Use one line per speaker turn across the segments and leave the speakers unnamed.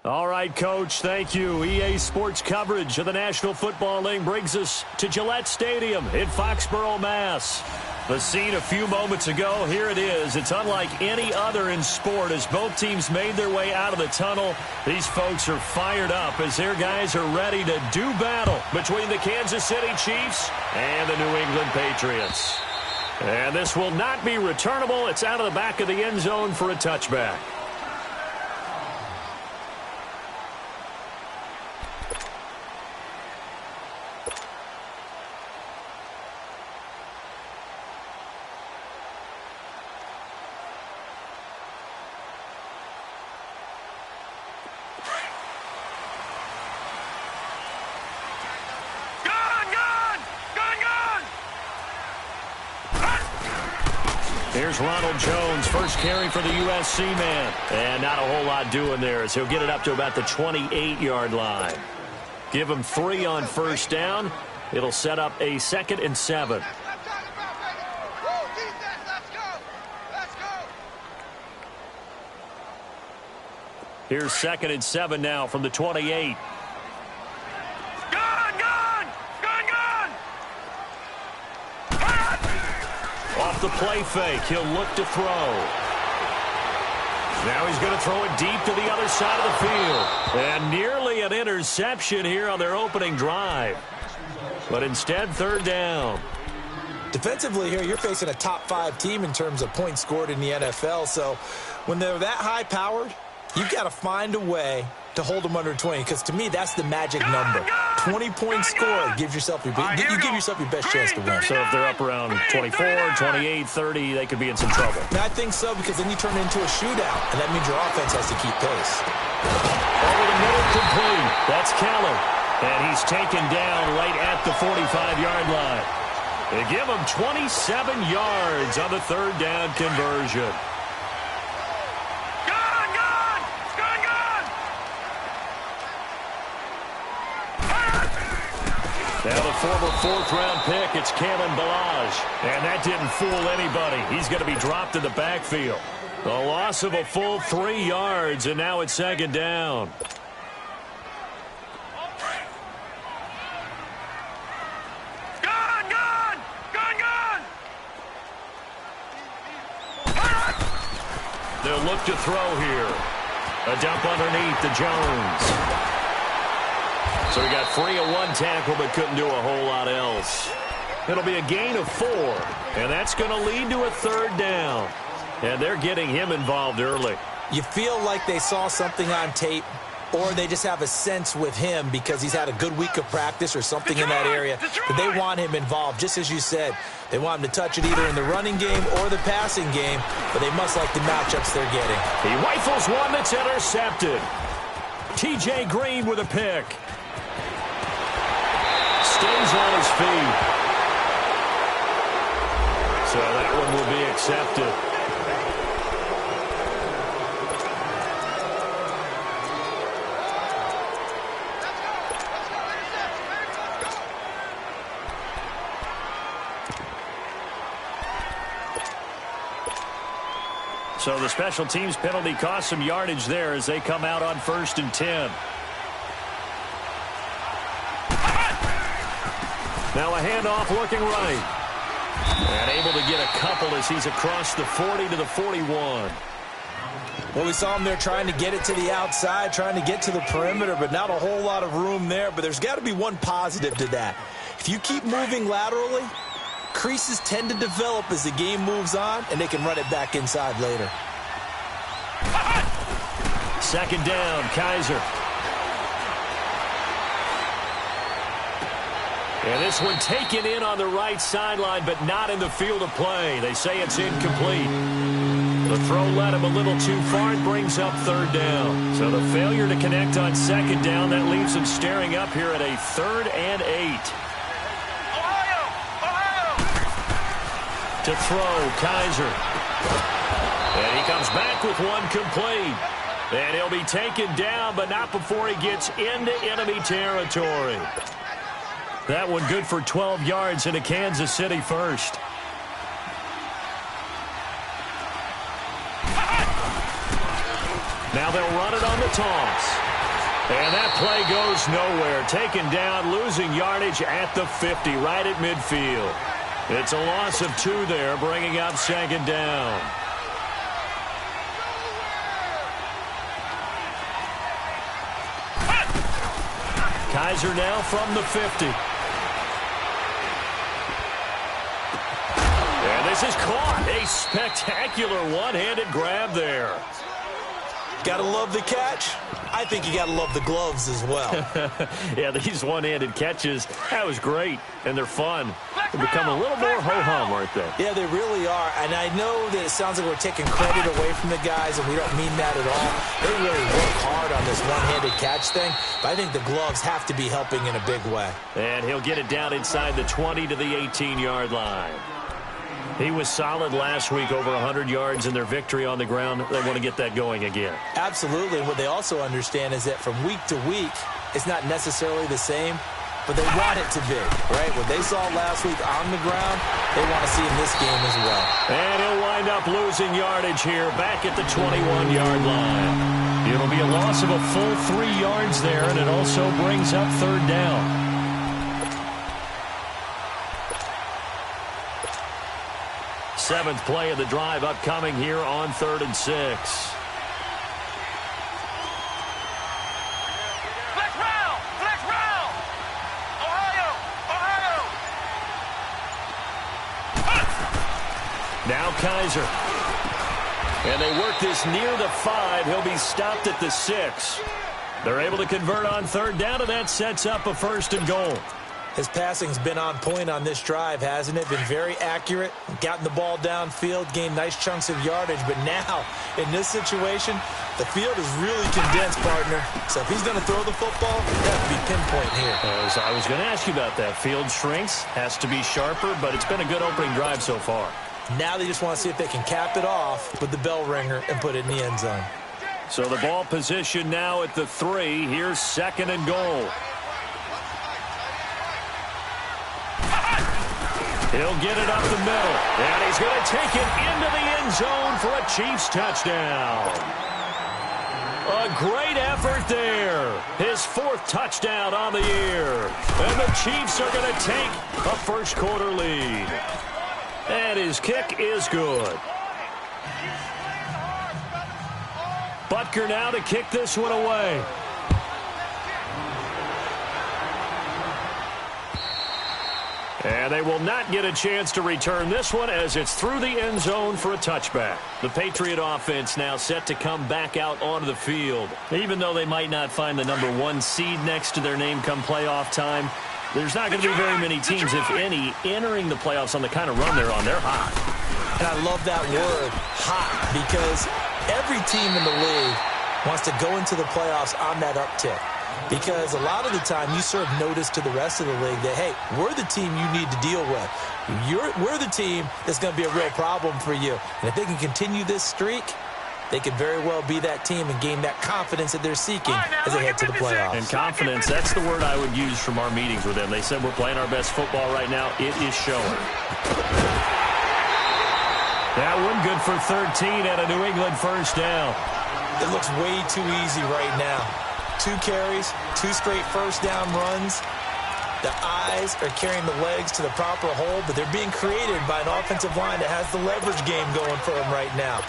All right, Coach, thank you. EA Sports coverage of the National Football League brings us to Gillette Stadium in Foxborough, Mass. The scene a few moments ago, here it is. It's unlike any other in sport as both teams made their way out of the tunnel. These folks are fired up as their guys are ready to do battle between the Kansas City Chiefs and the New England Patriots. And this will not be returnable. It's out of the back of the end zone for a touchback. Here's Ronald Jones, first carry for the USC man. And not a whole lot doing there as he'll get it up to about the 28-yard line. Give him 3 on first down. It'll set up a 2nd and 7. Here's 2nd and 7 now from the 28. Off the play fake, he'll look to throw. Now he's going to throw it deep to the other side of the field. And nearly an interception here on their opening drive. But instead, 3rd down.
Defensively here, you're facing a top 5 team in terms of points scored in the NFL. So when they're that high-powered, you've got to find a way to hold them under 20, because to me, that's the magic number. 20-point score gives yourself you give yourself your best chance to win.
So if they're up around 24, 28, 30, they could be in some trouble.
And I think so, because then you turn it into a shootout, and that means your offense has to keep pace.
Over the middle, complete. That's Keller. And he's taken down right at the 45-yard line. They give him 27 yards on the 3rd down conversion. Now the former 4th-round pick, it's Kalen Ballage. And that didn't fool anybody. He's going to be dropped in the backfield. A loss of a full 3 yards, and now it's 2nd down. They'll look to throw here. A dump underneath to Jones. So he got free of 1 tackle but couldn't do a whole lot else. It'll be a gain of 4, and that's going to lead to a 3rd down. And they're getting him involved early.
You feel like they saw something on tape, or they just have a sense with him because he's had a good week of practice or something in that area that they want him involved. Just as you said, they want him to touch it either in the running game or the passing game, but they must like the matchups they're getting.
He rifles one that's intercepted. T.J. Green with a pick. Stays on his feet. So that one will be accepted. So the special teams penalty cost some yardage there as they come out on 1st and 10. Now a handoff looking right. And able to get a couple as he's across the 40 to the 41.
Well, we saw him there trying to get it to the outside, trying to get to the perimeter, but not a whole lot of room there. But there's got to be one positive to that. If you keep moving laterally, creases tend to develop as the game moves on, and they can run it back inside later.
2nd down, Kaiser. And this one taken in on the right sideline, but not in the field of play. They say it's incomplete. The throw led him a little too far and brings up 3rd down. So the failure to connect on 2nd down, that leaves him staring up here at a 3rd and 8. To throw, Kaiser. And he comes back with one complete. And he'll be taken down, but not before he gets into enemy territory. That one good for 12 yards into Kansas City first. Now they'll run it on the toss. And that play goes nowhere. Taken down, losing yardage at the 50, right at midfield. It's a loss of 2 there, bringing up 2nd down. Kaiser now from the 50. And this is caught. A spectacular one-handed grab there.
Gotta love the catch. I think you gotta love the gloves as well.
Yeah, these one-handed catches, that was great, and they're fun. They become a little more ho-hum, aren't they?
Yeah, they really are. And I know that it sounds like we're taking credit away from the guys, and we don't mean that at all. They really work hard on this one-handed catch thing, but I think the gloves have to be helping in a big way.
And he'll get it down inside the 20 to the 18-yard line. He was solid last week, over 100 yards in their victory on the ground. They want to get that going again.
Absolutely. What they also understand is that from week to week, it's not necessarily the same, but they want it to be, right? What they saw last week on the ground, they want to see in this game as well.
And he'll wind up losing yardage here, back at the 21-yard line. It'll be a loss of a full 3 yards there, and it also brings up 3rd down. Seventh play of the drive upcoming here on 3rd and 6.
Flex round! Flex round! Ohio! Ohio!
Now Kaiser. And they work this near the 5. He'll be stopped at the 6. They're able to convert on 3rd down, and that sets up a 1st and goal.
His passing's been on point on this drive, hasn't it? Been very accurate, gotten the ball downfield, gained nice chunks of yardage. But now, in this situation, the field is really condensed, partner. So if he's going to throw the football, it has to be pinpoint here.
I was going to ask you about that. Field shrinks, has to be sharper, but it's been a good opening drive so far.
Now they just want to see if they can cap it off with the bell ringer and put it in the end zone.
So the ball position now at the 3. Here's 2nd and goal. He'll get it up the middle, and he's going to take it into the end zone for a Chiefs touchdown. A great effort there. His 4th touchdown on the year. And the Chiefs are going to take a first-quarter lead. And his kick is good. Butker now to kick this one away. And they will not get a chance to return this one as it's through the end zone for a touchback. The Patriot offense now set to come back out onto the field. Even though they might not find the number 1 seed next to their name come playoff time, there's not going to be very many teams, if any, entering the playoffs on the kind of run they're on. They're hot.
And I love that word, hot, because every team in the league wants to go into the playoffs on that uptick. Because a lot of the time you serve notice to the rest of the league that, hey, we're the team you need to deal with. We're the team that's going to be a real problem for you. And if they can continue this streak, they could very well be that team and gain that confidence that they're seeking as they head to the playoffs.
And confidence, that's the word I would use from our meetings with them. They said we're playing our best football right now. It is showing. That one good for 13 at a New England 1st down.
It looks way too easy right now. 2 carries, 2 straight 1st down runs. The eyes are carrying the legs to the proper hole, but they're being created by an offensive line that has the leverage game going for them right now.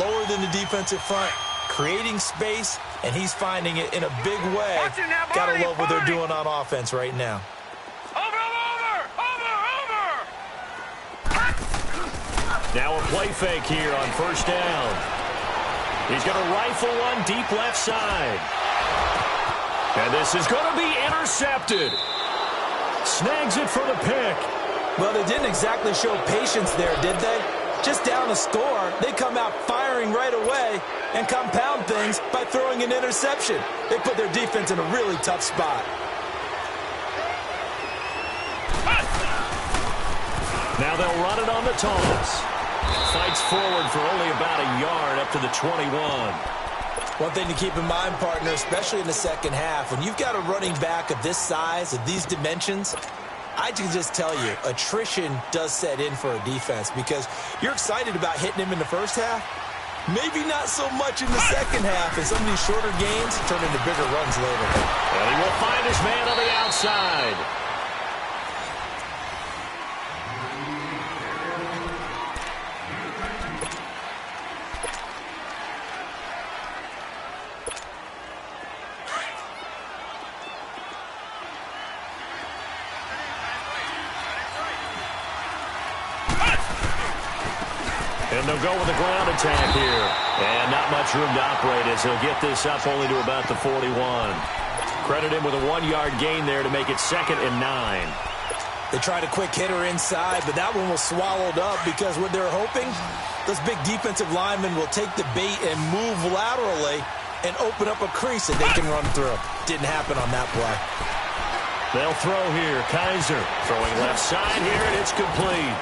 Lower than the defensive front, creating space, and he's finding it in a big way. Gotta love what they're doing on offense right now.
Now a play fake here on 1st down. He's going to rifle one deep left side. And this is going to be intercepted. Snags it for the pick.
Well, they didn't exactly show patience there, did they? Just down a score, they come out firing right away and compound things by throwing an interception. They put their defense in a really tough spot.
Now they'll run it on the toss. Fights forward for only about a yard up to the 21.
One thing to keep in mind, partner, especially in the second half, when you've got a running back of this size, of these dimensions, I can just tell you, attrition does set in for a defense because you're excited about hitting him in the first half, Maybe not so much in the second half, and some of these shorter gains turn into bigger runs later.
And he will find his man on the outside. And they'll go with a ground attack here. And not much room to operate as he'll get this up only to about the 41. Credit him with a 1-yard gain there to make it 2nd and 9.
They tried a quick hitter inside, but that one was swallowed up because what they're hoping, those big defensive linemen will take the bait and move laterally and open up a crease that they can run through. Didn't happen on that play.
They'll throw here. Kaiser throwing left side here, and it's complete.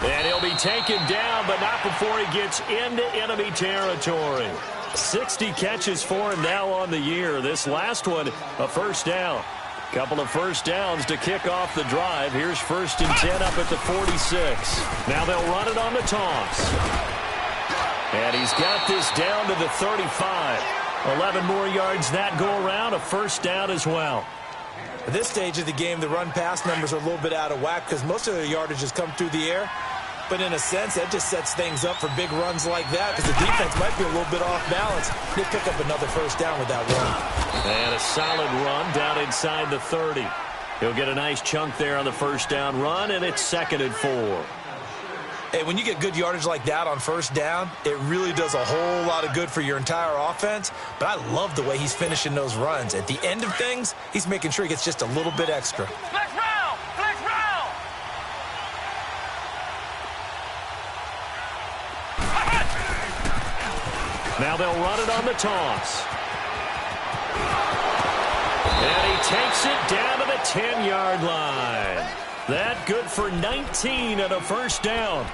And he'll be taken down, but not before he gets into enemy territory. 60 catches for him now on the year. This last one, a first down. Couple of first downs to kick off the drive. Here's 1st and 10 up at the 46. Now they'll run it on the toss. And he's got this down to the 35. 11 more yards that go around, a first down as well.
At this stage of the game, the run-pass numbers are a little bit out of whack because most of their yardage has come through the air. But in a sense, that just sets things up for big runs like that because the defense might be a little bit off balance. They pick up another first down with that run.
And a solid run down inside the 30. He'll get a nice chunk there on the first down run, and it's 2nd and 4.
Hey, when you get good yardage like that on first down, it really does a whole lot of good for your entire offense. But I love the way he's finishing those runs. At the end of things, he's making sure he gets just a little bit extra.
Flex round! Flex round!
Now they'll run it on the toss. And he takes it down to the 10-yard line. That good for 19 and a first down.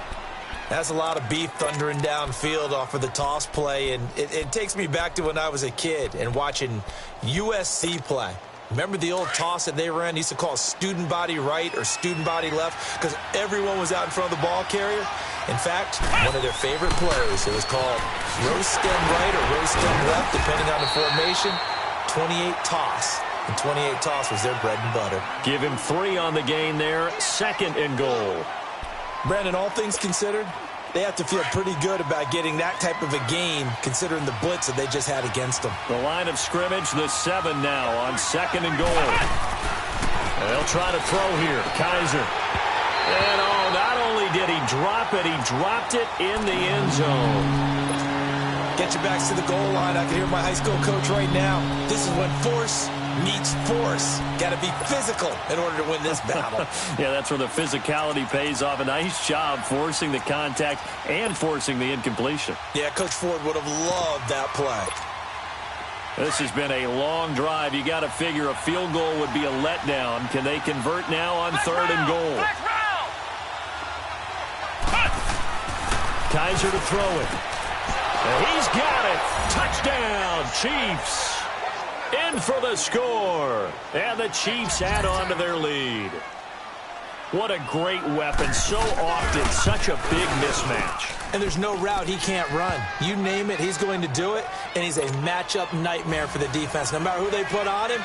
That's a lot of beef thundering downfield off of the toss play, and it takes me back to when I was a kid and watching USC play. Remember the old toss that they ran? They used to call it student body right or student body left because everyone was out in front of the ball carrier. In fact, one of their favorite plays, it was called roast stem right or roast stem left, depending on the formation, 28 toss. And 28 toss was their bread and butter.
Give him 3 on the gain there, 2nd and goal.
Brandon, all things considered, they have to feel pretty good about getting that type of a game considering the blitz that they just had against them.
The line of scrimmage, the 7 now on 2nd and goal. And they'll try to throw here. Kaiser. And not only did he drop it, he dropped it in the end zone.
Get your backs to the goal line. I can hear my high school coach right now. This is when force meets force. Got to be physical in order to win this battle.
Yeah, that's where the physicality pays off. A nice job forcing the contact and forcing the incompletion.
Yeah, Coach Ford would have loved that play.
This has been a long drive. You got to figure a field goal would be a letdown. Can they convert now on 3rd and goal? Kaiser to throw it. And he's got it. Touchdown, Chiefs. In for the score. And the Chiefs add on to their lead. What a great weapon. So often, such a big mismatch.
And there's no route he can't run. You name it, he's going to do it. And he's a matchup nightmare for the defense. No matter who they put on him,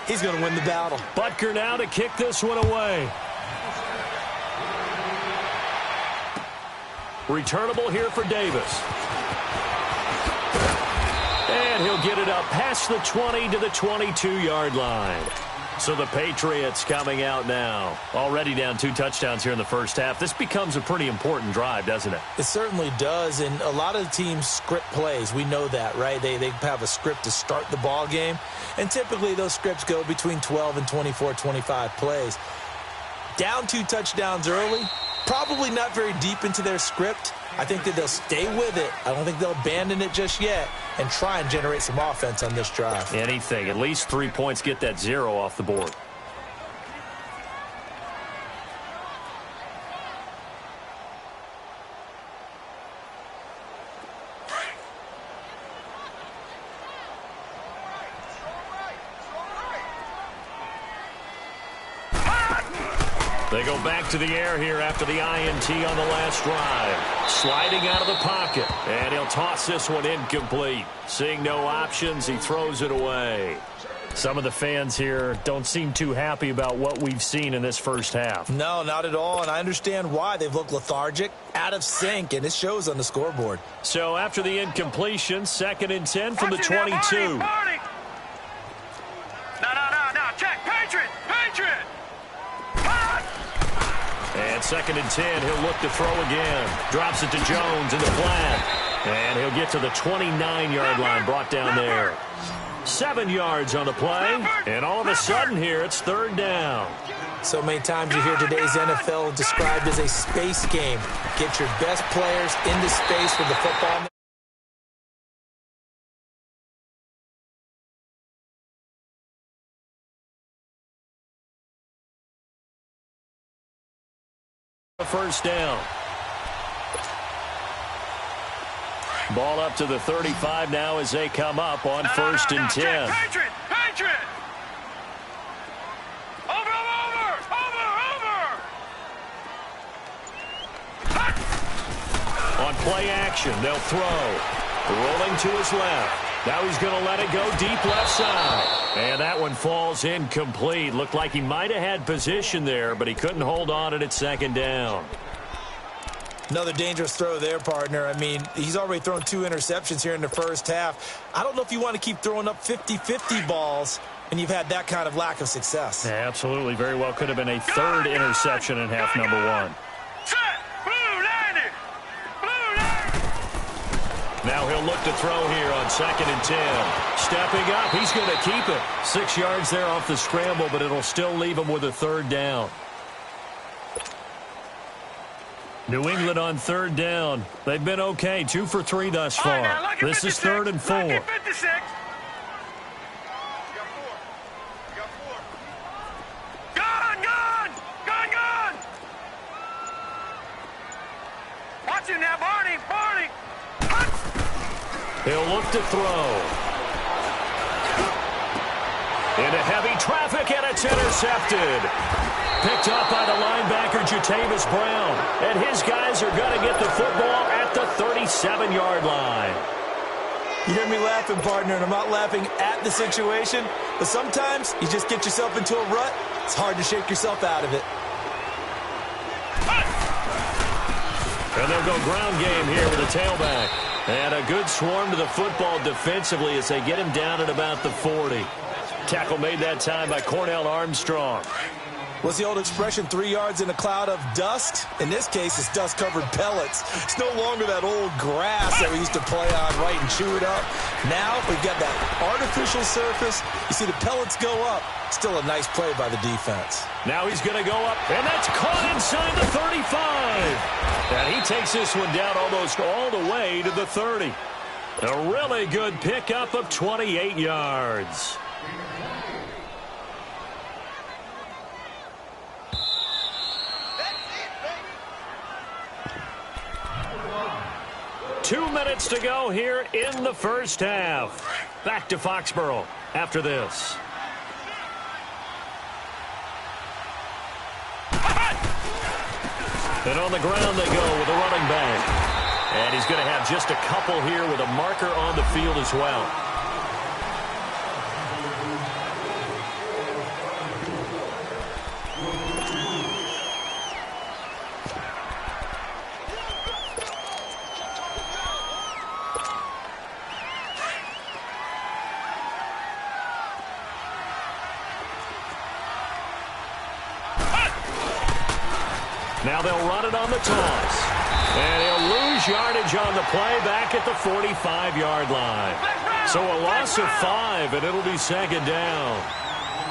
he's going to win the battle.
Butker now to kick this one away. Returnable here for Davis. And he'll get it up past the 20 to the 22-yard line. So the Patriots coming out now. Already down 2 touchdowns here in the first half. This becomes a pretty important drive, doesn't it?
It certainly does, and a lot of the teams script plays. We know that, right? They have a script to start the ball game, and typically those scripts go between 12 and 24, 25 plays. Down 2 touchdowns early, probably not very deep into their script. I think that they'll stay with it. I don't think they'll abandon it just yet and try and generate some offense on this drive.
Anything. At least 3 points. Get that 0 off the board. They go back to the air here after the INT on the last drive. Sliding out of the pocket, and he'll toss this one incomplete. Seeing no options, he throws it away. Some of the fans here don't seem too happy about what we've seen in this first half.
No, not at all, and I understand why. They've looked lethargic, out of sync, and it shows on the scoreboard.
So after the incompletion, 2nd and 10 from the 22.
No, check, Patriot.
And 2nd and 10, he'll look to throw again. Drops it to Jones in the flat. And he'll get to the 29-yard line, brought down there. 7 yards on the play. And all of a sudden here, it's 3rd down.
So many times you hear today's NFL described as a space game. Get your best players into space with the football.
First down. Ball up to the 35 now as they come up on 1st and 10.
Patriot. Over.
On play action, they'll throw. Rolling to his left. Now he's going to let it go deep left side. And that one falls incomplete. Looked like he might have had position there, but he couldn't hold on it at 2nd down.
Another dangerous throw there, partner. I mean, he's already thrown 2 interceptions here in the first half. I don't know if you want to keep throwing up 50-50 balls, and you've had that kind of lack of success.
Yeah, absolutely. Very well could have been a 3rd interception in half number 1.
Set. Blue landing.
Now he'll look to throw here on 2nd and 10. Stepping up, he's going to keep it. 6 yards there off the scramble, but it'll still leave him with a 3rd down. New England on 3rd down. They've been okay, 2 for 3 thus far. This is 3rd and 4.
Gun. Watch him now, Barney.
He'll look to throw. Into heavy traffic, and it's intercepted. Picked up by the linebacker, Jatavis Brown. And his guys are going to get the football at the 37-yard line.
You hear me laughing, partner, and I'm not laughing at the situation, but sometimes you just get yourself into a rut. It's hard to shake yourself out of it.
And they'll go ground game here with a tailback. And a good swarm to the football defensively as they get him down at about the 40. Tackle made that time by Cornell Armstrong.
What's the old expression, 3 yards in a cloud of dust? In this case, it's dust-covered pellets. It's no longer that old grass that we used to play on, right, and chew it up. Now we've got that artificial surface. You see the pellets go up. Still a nice play by the defense.
Now he's going to go up, and that's caught inside the 35. And he takes this one down almost all the way to the 30. A really good pickup of 28 yards. Two minutes to go here in the first half. Back to Foxborough after this. And on the ground they go with a running back. And he's going to have just a couple here with a marker on the field as well. Now they'll run it on the toss. And he'll lose yardage on the play back at the 45-yard line. So a loss of 5, and it'll be 2nd down.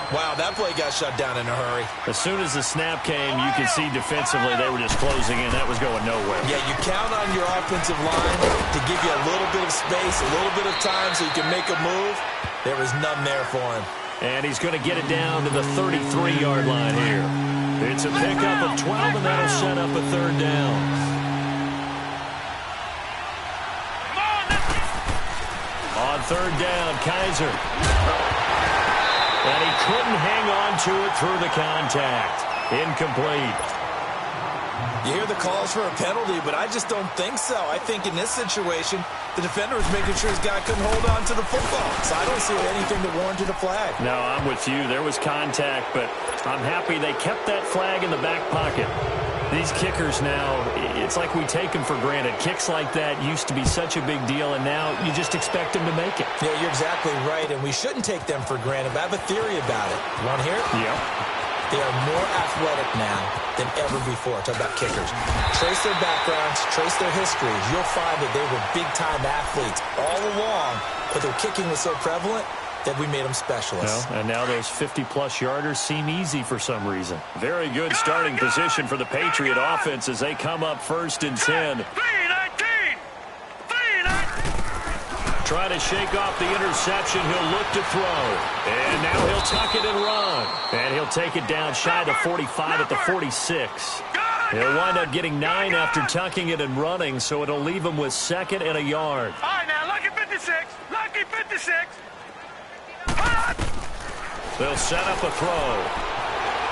Wow, that play got shut down in a hurry.
As soon as the snap came, you could see defensively they were just closing in. That was going nowhere.
Yeah, you count on your offensive line to give you a little bit of space, a little bit of time so you can make a move. There was none there for him.
And he's going to get it down to the 33-yard line here. It's a pickup of 12, and that'll set up a 3rd down. On 3rd down, Kaiser. And he couldn't hang on to it through the contact. Incomplete.
You hear the calls for a penalty, but I just don't think so. I think in this situation, the defender was making sure his guy couldn't hold on to the football. So I don't see anything that warranted a flag.
No, I'm with you. There was contact, but I'm happy they kept that flag in the back pocket. These kickers now, it's like we take them for granted. Kicks like that used to be such a big deal, and now you just expect them to make it.
Yeah, you're exactly right, and we shouldn't take them for granted, but I have a theory about it. You want to hear it?
Yep.
They are more athletic now than ever before. Talk about kickers. Trace their backgrounds, trace their histories. You'll find that they were big-time athletes all along, but their kicking was so prevalent that we made them specialists.
Well, and now those 50-plus yarders seem easy for some reason. Very good starting position for the Patriot offense as they come up 1st and 10.
3-19! 3-19!
Try to shake off the interception. He'll look to throw. And now he'll tuck it and run. And he'll take it down shy to 45 at the 46. He'll wind up getting 9 after tucking it and running, so it'll leave him with 2nd and a yard.
All right, now, lucky 56. Lucky 56.
They'll set up a throw.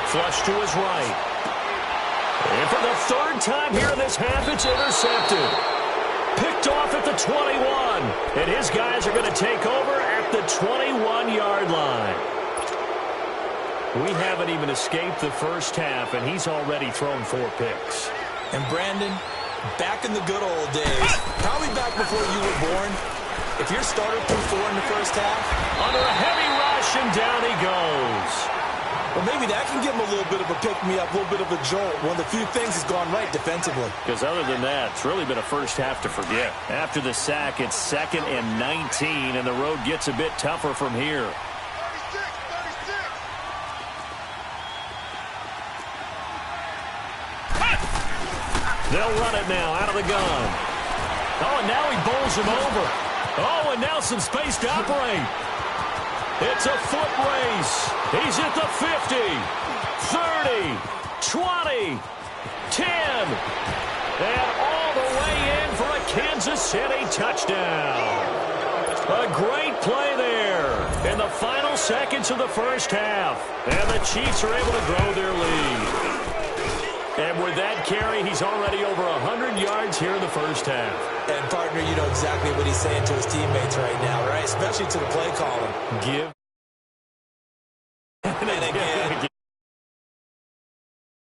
Flush to his right. And for the 3rd time here in this half, it's intercepted. Picked off at the 21. And his guys are going to take over at the 21-yard line. We haven't even escaped the first half, and he's already thrown 4 picks.
And Brandon, back in the good old days, probably back before you were born, if your starter threw 4 in the first half,
under a heavy rush, and down he goes.
well, maybe that can give him a little bit of a pick-me-up, a little bit of a jolt. One of the few things has gone right defensively.
Because other than that, it's really been a first half to forget. After the sack, it's 2nd and 19, and the road gets a bit tougher from here.
36.
They'll run it now out of the gun. Oh, and now he bowls him over. Oh, and now some space to operate. It's a foot race. He's at the 50, 30, 20, 10, and all the way in for a Kansas City touchdown. A great play there in the final seconds of the first half. And the Chiefs are able to grow their lead. And with that carry, he's already over 100 yards here in the first half.
And, partner, you know exactly what he's saying to his teammates right now, right? Especially to the play caller.
Give